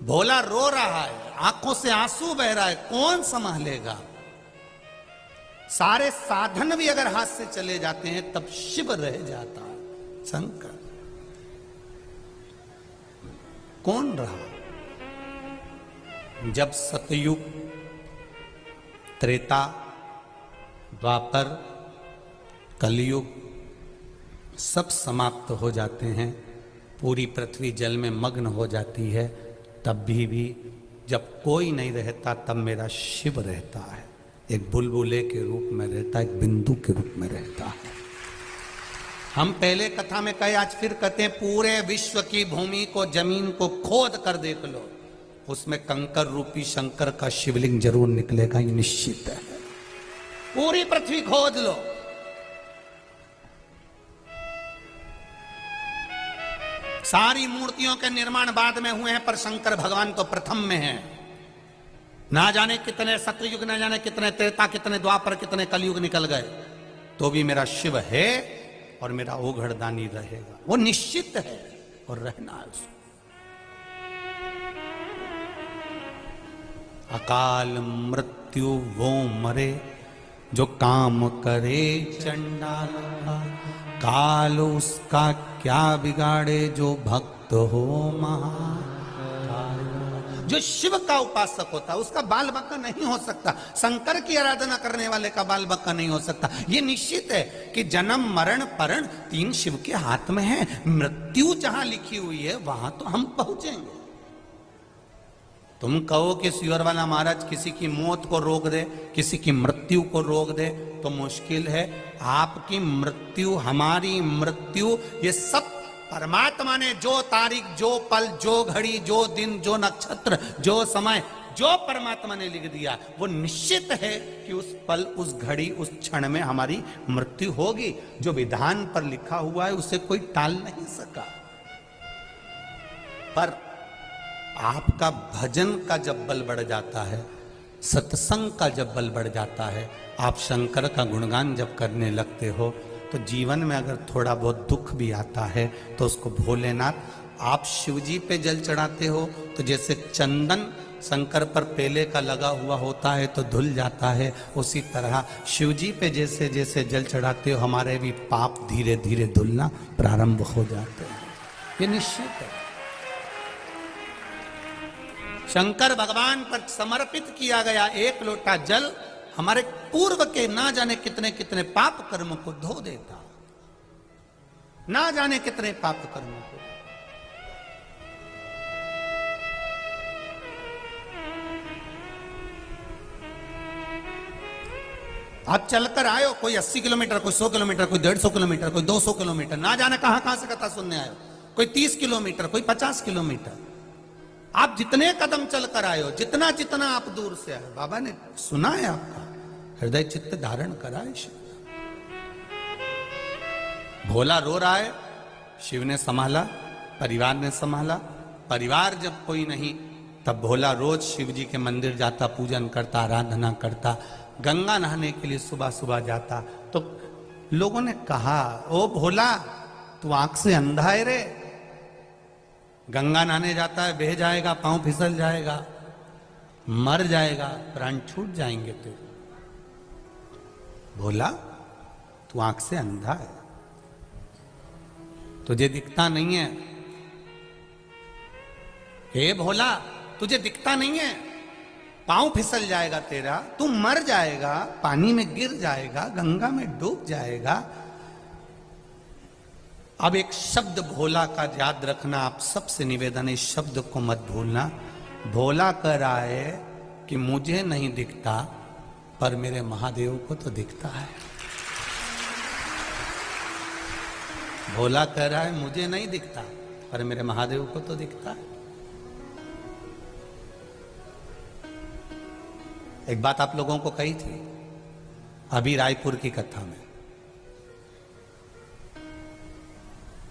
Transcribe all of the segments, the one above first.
भोला रो रहा है, आंखों से आंसू बह रहा है, कौन संभालेगा? सारे साधन भी अगर हाथ से चले जाते हैं तब शिव रह जाता है, शंकर। कौन रहा? जब सतयुग, त्रेता, द्वापर, कलयुग सब समाप्त हो जाते हैं, पूरी पृथ्वी जल में मग्न हो जाती है, तब भी जब कोई नहीं रहता तब मेरा शिव रहता है। एक बुलबुले के रूप में रहता है, एक बिंदु के रूप में रहता है। हम पहले कथा में कहे, आज फिर कहते हैं, पूरे विश्व की भूमि को, जमीन को खोद कर देख लो, उसमें कंकर रूपी शंकर का शिवलिंग जरूर निकलेगा, ये निश्चित है। पूरी पृथ्वी खोद लो, सारी मूर्तियों के निर्माण बाद में हुए हैं, पर शंकर भगवान तो प्रथम में है। ना जाने कितने सतयुग, ना जाने कितने त्रेता, कितने द्वापर, कितने कलयुग निकल गए, तो भी मेरा शिव है और मेरा ओघड़दानी रहेगा, वो निश्चित है और रहना है उसको। अकाल मृत्यु वो मरे जो काम करे चंडाल का, काल उसका क्या बिगाड़े जो भक्त हो महाकाल। जो शिव का उपासक होता है उसका बाल बक्का नहीं हो सकता, शंकर की आराधना करने वाले का बाल बक्का नहीं हो सकता। ये निश्चित है कि जन्म मरण परण तीन शिव के हाथ में है। मृत्यु जहां लिखी हुई है वहां तो हम पहुंचेंगे। तुम कहो कि सियोर वाला महाराज किसी की मौत को रोक दे, किसी की मृत्यु को रोक दे, तो मुश्किल है। आपकी मृत्यु, हमारी मृत्यु, ये सब परमात्मा ने जो तारीख, जो पल, जो घड़ी, जो दिन, जो नक्षत्र, जो समय, जो परमात्मा ने लिख दिया, वो निश्चित है कि उस पल, उस घड़ी, उस क्षण में हमारी मृत्यु होगी। जो विधान पर लिखा हुआ है उसे कोई टाल नहीं सका। पर आपका भजन का जब बल बढ़ जाता है, सत्संग का जब बल बढ़ जाता है, आप शंकर का गुणगान जब करने लगते हो, तो जीवन में अगर थोड़ा बहुत दुख भी आता है तो उसको भोलेनाथ, आप शिवजी पे जल चढ़ाते हो तो जैसे चंदन शंकर पर पेले का लगा हुआ होता है तो धुल जाता है, उसी तरह शिवजी पे जैसे जैसे जल चढ़ाते हो हमारे भी पाप धीरे धीरे धुलना प्रारंभ हो जाते हैं। ये निश्चित है। शंकर भगवान पर समर्पित किया गया एक लोटा जल हमारे पूर्व के ना जाने कितने कितने पाप कर्म को धो देता, ना जाने कितने पाप कर्मों को। आप चलकर आयो, कोई 80 किलोमीटर, कोई 100 किलोमीटर, कोई 150 किलोमीटर, कोई 200 किलोमीटर, ना जाने कहां से कथा सुनने आयो, कोई 30 किलोमीटर, कोई 50 किलोमीटर। आप जितने कदम चलकर आए हो, जितना जितना आप दूर से आए, बाबा ने सुना है आपका, हृदय चित्त धारण करा है शिव। भोला रो रहा है, शिव ने संभाला, परिवार ने संभाला। परिवार जब कोई नहीं, तब भोला रोज शिव जी के मंदिर जाता, पूजन करता, आराधना करता, गंगा नहाने के लिए सुबह सुबह जाता। तो लोगों ने कहा, ओ भोला तू आंख से अंधा है रे, गंगा नहाने जाता है, बह जाएगा, पांव फिसल जाएगा, मर जाएगा, प्राण छूट जाएंगे। तो भोला तू आंख से अंधा है, तुझे दिखता नहीं है। हे भोला तुझे दिखता नहीं है, पांव फिसल जाएगा तेरा, तू मर जाएगा, पानी में गिर जाएगा, गंगा में डूब जाएगा। अब एक शब्द भोला का याद रखना, आप सबसे निवेदन है, इस शब्द को मत भूलना। भोला कह रहा है कि मुझे नहीं दिखता पर मेरे महादेव को तो दिखता है। भोला कह रहा है मुझे नहीं दिखता पर मेरे महादेव को तो दिखता है। एक बात आप लोगों को कही थी अभी रायपुर की कथा में,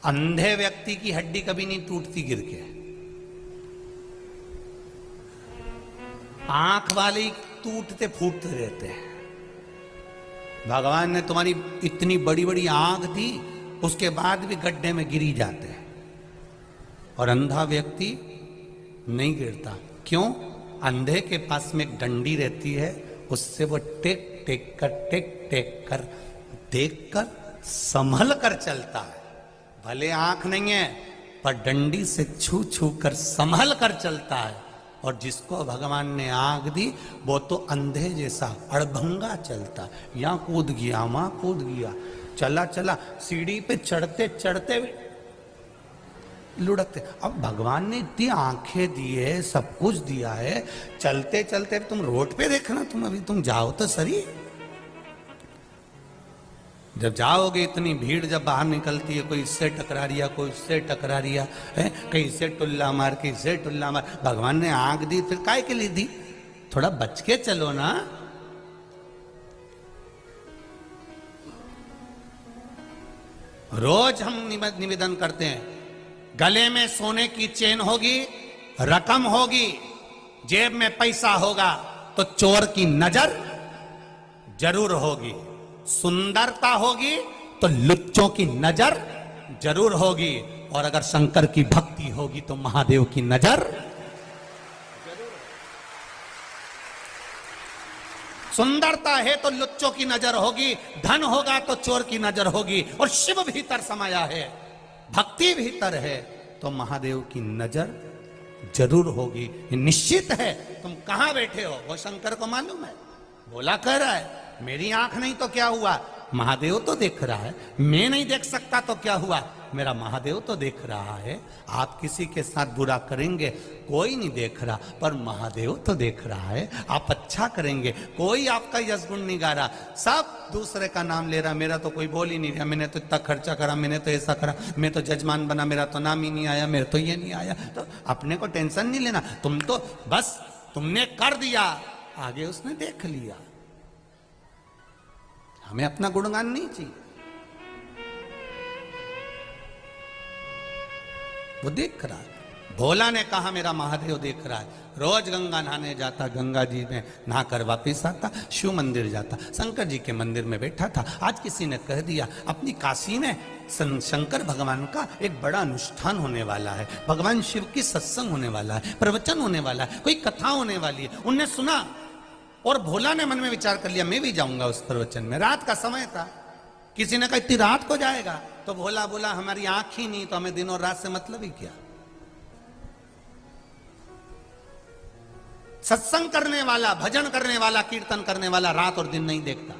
अंधे व्यक्ति की हड्डी कभी नहीं टूटती गिर के, आंख वाले टूटते फूटते रहते हैं। भगवान ने तुम्हारी इतनी बड़ी बड़ी आंख दी, उसके बाद भी गड्ढे में गिरी जाते हैं। और अंधा व्यक्ति नहीं गिरता। क्यों? अंधे के पास में एक डंडी रहती है, उससे वो टेक टेक कर देख कर संभल कर चलता है। भले आंख नहीं है पर डंडी से छू छू कर संभल कर चलता है। और जिसको भगवान ने आंख दी वो तो अंधे जैसा अड़भंगा चलता, यहाँ कूद गया वहां कूद गया, चला चला, सीढ़ी पे चढ़ते चढ़ते लुढ़कते। अब भगवान ने इतनी आंखें दी है, सब कुछ दिया है, चलते चलते तुम रोड पे देखना, तुम जाओ तो सही। जब जाओगे इतनी भीड़ जब बाहर निकलती है, कोई इससे टकरा रिया, कोई उससे टकरा रिया है, कहीं से टुल्ला मार, कहीं से टुल्ला मार। भगवान ने आंख दी फिर काय के लिए दी? थोड़ा बच के चलो ना। रोज हम निवेदन करते हैं, गले में सोने की चेन होगी, रकम होगी, जेब में पैसा होगा तो चोर की नजर जरूर होगी, सुंदरता होगी तो लुच्चों की नजर जरूर होगी, और अगर शंकर की भक्ति होगी तो महादेव की नजर जरूर। सुंदरता है तो लुच्चों की नजर होगी, धन होगा तो चोर की नजर होगी, और शिव भीतर समाया है, भक्ति भीतर है तो महादेव की नजर जरूर होगी। ये निश्चित है। तुम कहां बैठे हो वो शंकर को मालूम है। बोला कह रहा है मेरी आंख नहीं तो क्या हुआ, महादेव तो देख रहा है। मैं नहीं देख सकता तो क्या हुआ, मेरा महादेव तो देख रहा है। आप किसी के साथ बुरा करेंगे, कोई नहीं देख रहा, पर महादेव तो देख रहा है। आप अच्छा करेंगे, कोई आपका यशगुण नहीं गा रहा, सब दूसरे का नाम ले रहा। मेरा तो कोई बोल ही नहीं रहा, मैंने तो इतना खर्चा करा, मैंने तो ऐसा करा, मैं तो जजमान बना, मेरा तो नाम ही नहीं आया, मेरा तो ये नहीं आया। तो अपने को टेंशन नहीं लेना, तुम तो बस तुमने कर दिया, आगे उसने देख लिया। हमें अपना गुणगान नहीं चाहिए, वो देख रहा है। भोला ने कहा मेरा महादेव देख रहा है। रोज गंगा नहाने जाता, गंगा जी में नहाकर वापिस आता, शिव मंदिर जाता, शंकर जी के मंदिर में बैठा था। आज किसी ने कह दिया अपनी काशी में शंकर भगवान का एक बड़ा अनुष्ठान होने वाला है, भगवान शिव की सत्संग होने वाला है, प्रवचन होने वाला है, कोई कथा होने वाली है। उनने सुना और भोला ने मन में विचार कर लिया मैं भी जाऊंगा उस प्रवचन में। रात का समय था, किसी ने कहा इतनी रात को जाएगा, तो भोला बोला हमारी आंख ही नहीं तो हमें दिन और रात से मतलब ही क्या। सत्संग करने वाला, भजन करने वाला, कीर्तन करने वाला रात और दिन नहीं देखता।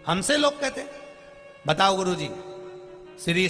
हमसे लोग कहते बताओ गुरुजी श्री